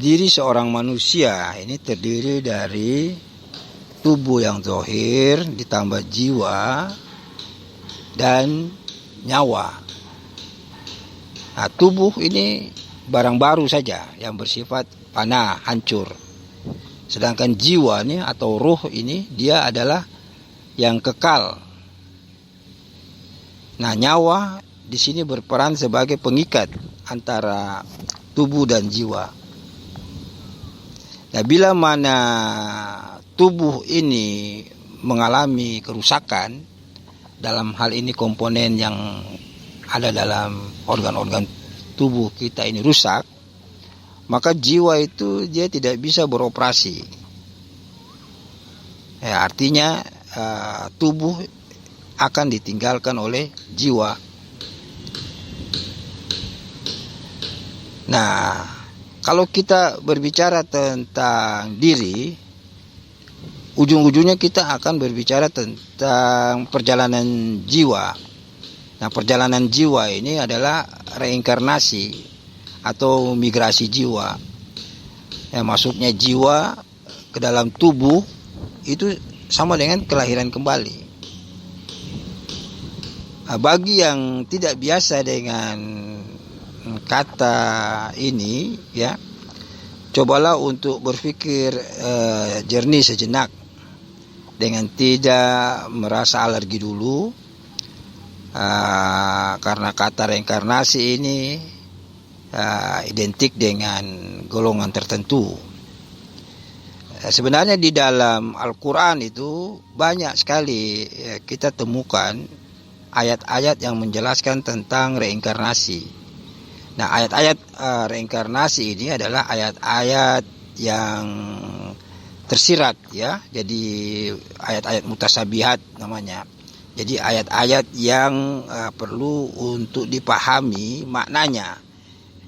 diri seorang manusia ini terdiri dari tubuh yang zahir ditambah jiwa dan nyawa. Nah, tubuh ini barang baru saja yang bersifat fana, hancur. Sedangkan jiwa ini atau ruh ini dia adalah yang kekal. Nah, nyawa di sini berperan sebagai pengikat antara tubuh dan jiwa. Nah, bila mana tubuh ini mengalami kerusakan, dalam hal ini komponen yang ada dalam organ-organ tubuh kita ini rusak, maka jiwa itu dia tidak bisa beroperasi. Ya, artinya tubuh akan ditinggalkan oleh jiwa. Nah, kalau kita berbicara tentang diri, ujung-ujungnya kita akan berbicara tentang perjalanan jiwa. Nah, perjalanan jiwa ini adalah reinkarnasi atau migrasi jiwa. Ya, maksudnya jiwa ke dalam tubuh itu sama dengan kelahiran kembali. Nah, bagi yang tidak biasa dengan kata ini, ya, cobalah untuk berpikir jernih sejenak dengan tidak merasa alergi dulu, karena kata reinkarnasi ini identik dengan golongan tertentu. Sebenarnya di dalam Al-Quran itu banyak sekali kita temukan ayat-ayat yang menjelaskan tentang reinkarnasi. Nah, ayat-ayat reinkarnasi ini adalah ayat-ayat yang tersirat, ya. Jadi ayat-ayat mutasabihat namanya. Jadi ayat-ayat yang perlu untuk dipahami maknanya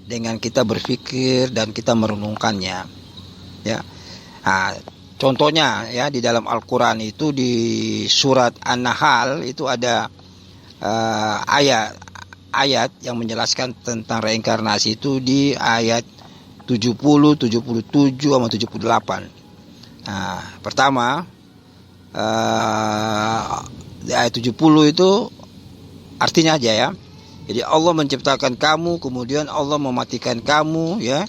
dengan kita berpikir dan kita merenungkannya, ya. Nah, contohnya ya di dalam Al-Quran itu di surat An-Nahl itu ada ayat yang menjelaskan tentang reinkarnasi itu di ayat 70, 77 sama 78. Nah, pertama di ayat 70 itu artinya aja ya. Jadi Allah menciptakan kamu, kemudian Allah mematikan kamu, ya.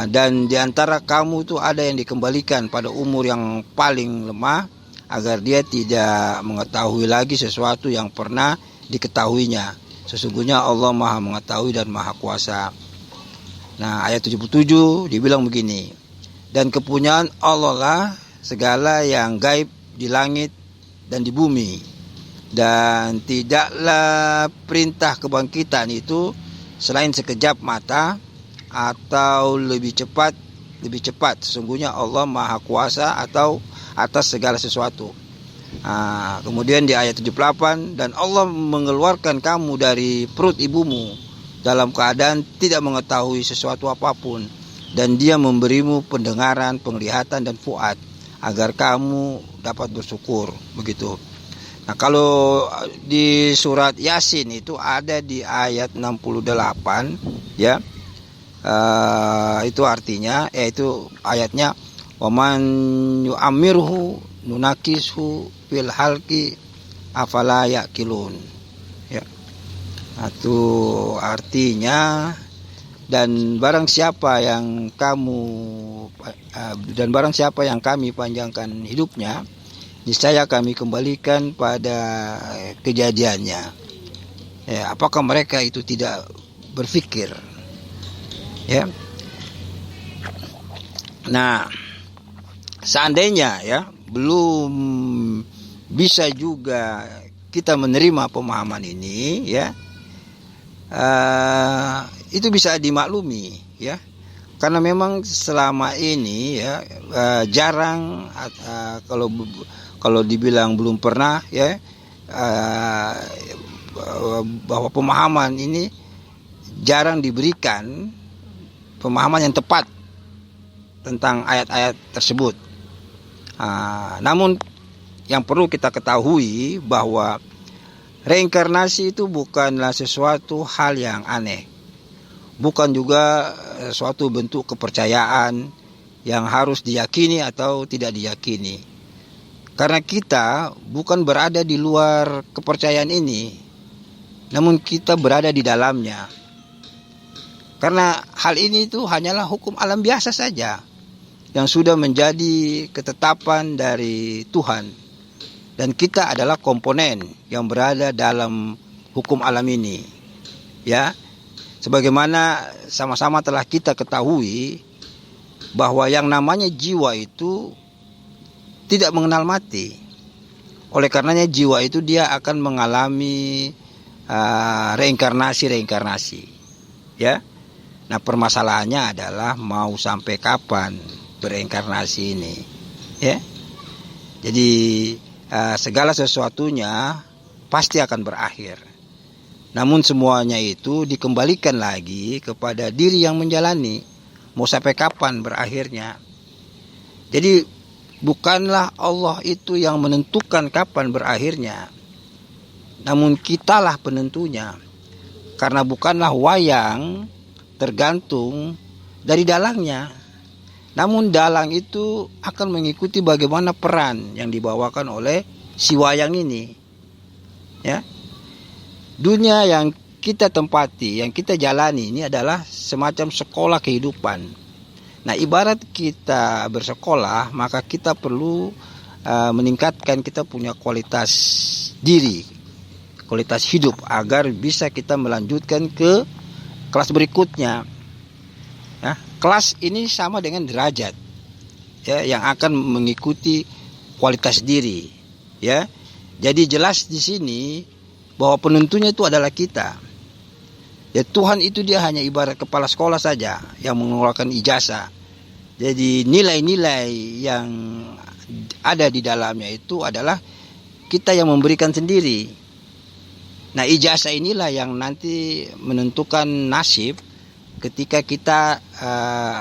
Dan di antara kamu itu ada yang dikembalikan pada umur yang paling lemah agar dia tidak mengetahui lagi sesuatu yang pernah diketahuinya. Sesungguhnya Allah Maha mengetahui dan Maha kuasa. Nah, ayat 77 dibilang begini. Dan kepunyaan Allah lah segala yang gaib di langit dan di bumi. Dan tidaklah perintah kebangkitan itu selain sekejap mata atau lebih cepat. Sesungguhnya Allah Maha kuasa atau atas segala sesuatu. Kemudian di ayat 78, dan Allah mengeluarkan kamu dari perut ibumu dalam keadaan tidak mengetahui sesuatu apapun, dan Dia memberimu pendengaran, penglihatan dan fuad agar kamu dapat bersyukur. Begitu. Nah, kalau di surat Yasin itu ada di ayat 68, ya. Itu artinya yaitu ayatnya waman yu'amirhu nunakishu fil halki afala yaqilun, ya. Itu artinya dan barang siapa yang kami panjangkan hidupnya, niscaya kami kembalikan pada kejadiannya. Ya, apakah mereka itu tidak berpikir? Ya. Nah, seandainya ya belum bisa juga kita menerima pemahaman ini, ya, itu bisa dimaklumi, ya, karena memang selama ini ya jarang, kalau dibilang belum pernah, ya, bahwa pemahaman ini jarang diberikan pemahaman yang tepat tentang ayat-ayat tersebut. Namun yang perlu kita ketahui bahwa reinkarnasi itu bukanlah sesuatu hal yang aneh. bukan juga suatu bentuk kepercayaan yang harus diyakini atau tidak diyakini. Karena kita bukan berada di luar kepercayaan ini, namun kita berada di dalamnya. Karena hal ini itu hanyalah hukum alam biasa saja yang sudah menjadi ketetapan dari Tuhan. Dan kita adalah komponen yang berada dalam hukum alam ini. Ya, sebagaimana sama-sama telah kita ketahui bahwa yang namanya jiwa itu tidak mengenal mati. Oleh karenanya jiwa itu dia akan mengalami reinkarnasi. Ya. Nah, permasalahannya adalah mau sampai kapan bereinkarnasi ini. Ya. Jadi segala sesuatunya pasti akan berakhir. Namun semuanya itu dikembalikan lagi kepada diri yang menjalani. Mau sampai kapan berakhirnya. Jadi bukanlah Allah itu yang menentukan kapan berakhirnya. Namun kitalah penentunya. Karena bukanlah wayang tergantung dari dalangnya. Namun dalang itu akan mengikuti bagaimana peran yang dibawakan oleh si wayang ini. Ya. Dunia yang kita tempati, yang kita jalani ini adalah semacam sekolah kehidupan. Nah, ibarat kita bersekolah, maka kita perlu meningkatkan kita punya kualitas diri, kualitas hidup agar bisa kita melanjutkan ke kelas berikutnya. Nah, kelas ini sama dengan derajat, ya, yang akan mengikuti kualitas diri. Ya, jadi jelas di sini bahwa penentunya itu adalah kita. Ya, Tuhan itu dia hanya ibarat kepala sekolah saja yang mengeluarkan ijazah. Jadi nilai-nilai yang ada di dalamnya itu adalah kita yang memberikan sendiri. Nah, ijazah inilah yang nanti menentukan nasib ketika kita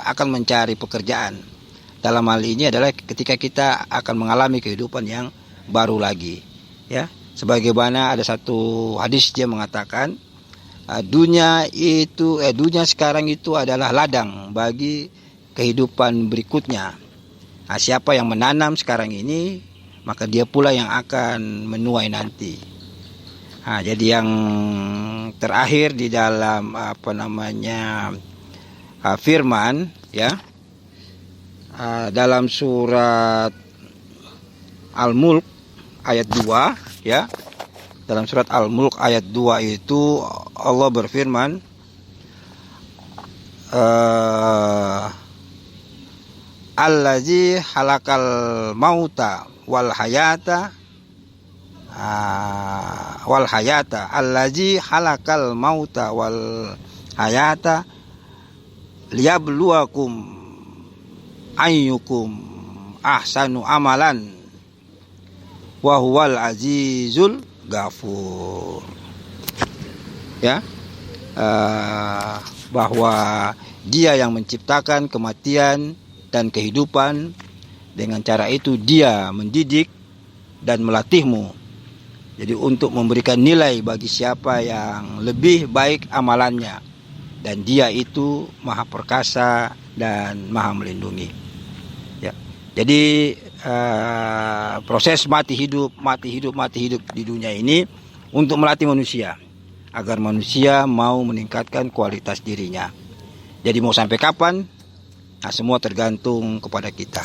akan mencari pekerjaan. Dalam hal ini adalah ketika kita akan mengalami kehidupan yang baru lagi. Ya. Sebagaimana ada satu hadis dia mengatakan dunia sekarang itu adalah ladang bagi kehidupan berikutnya. Nah, siapa yang menanam sekarang ini, maka dia pula yang akan menuai nanti. Nah, jadi yang terakhir di dalam firman, ya, dalam surat Al-Mulk ayat 2, ya. Dalam surat Al-Mulk ayat 2 itu Allah berfirman, Allazi halakal mauta wal hayata allazi halakal mauta wal hayata liyabluwakum ayyukum ahsanu amalan wa huwal azizul ghafur. Ya, bahwa dia yang menciptakan kematian dan kehidupan, dengan cara itu dia mendidik dan melatihmu. Jadi untuk memberikan nilai bagi siapa yang lebih baik amalannya, dan dia itu maha perkasa dan maha melindungi. Ya. Jadi proses mati hidup di dunia ini untuk melatih manusia agar manusia mau meningkatkan kualitas dirinya. Jadi mau sampai kapan? Nah, semua tergantung kepada kita.